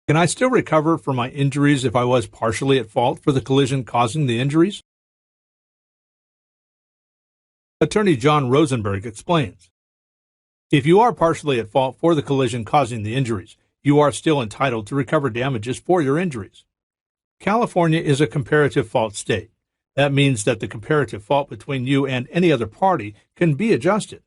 Can I still recover for my injuries if I was partially at fault for the collision causing the injuries? Attorney John Rosenberg explains, if you are partially at fault for the collision causing the injuries, you are still entitled to recover damages for your injuries. California is a comparative fault state. That means that the comparative fault between you and any other party can be adjusted.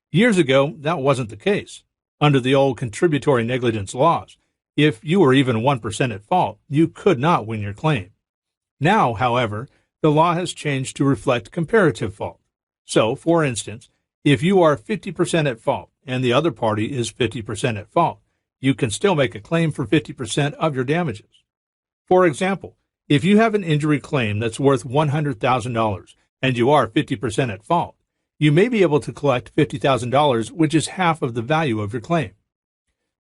Years ago, that wasn't the case. Under the old contributory negligence laws, if you were even 1% at fault, you could not win your claim. Now, however, the law has changed to reflect comparative fault. So, for instance, if you are 50% at fault and the other party is 50% at fault, you can still make a claim for 50% of your damages. For example, if you have an injury claim that's worth $100,000 and you are 50% at fault, you may be able to collect $50,000, which is half of the value of your claim.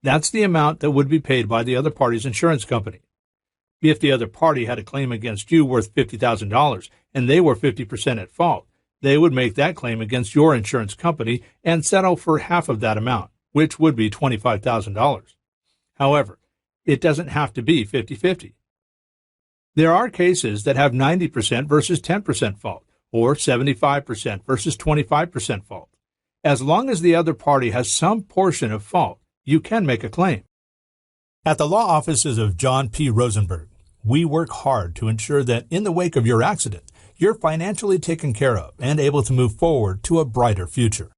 That's the amount that would be paid by the other party's insurance company. If the other party had a claim against you worth $50,000 and they were 50% at fault, they would make that claim against your insurance company and settle for half of that amount, which would be $25,000. However, it doesn't have to be 50-50. There are cases that have 90% versus 10% fault, or 75% versus 25% fault. As long as the other party has some portion of fault, you can make a claim. At the law offices of John P. Rosenberg, we work hard to ensure that in the wake of your accident, you're financially taken care of and able to move forward to a brighter future.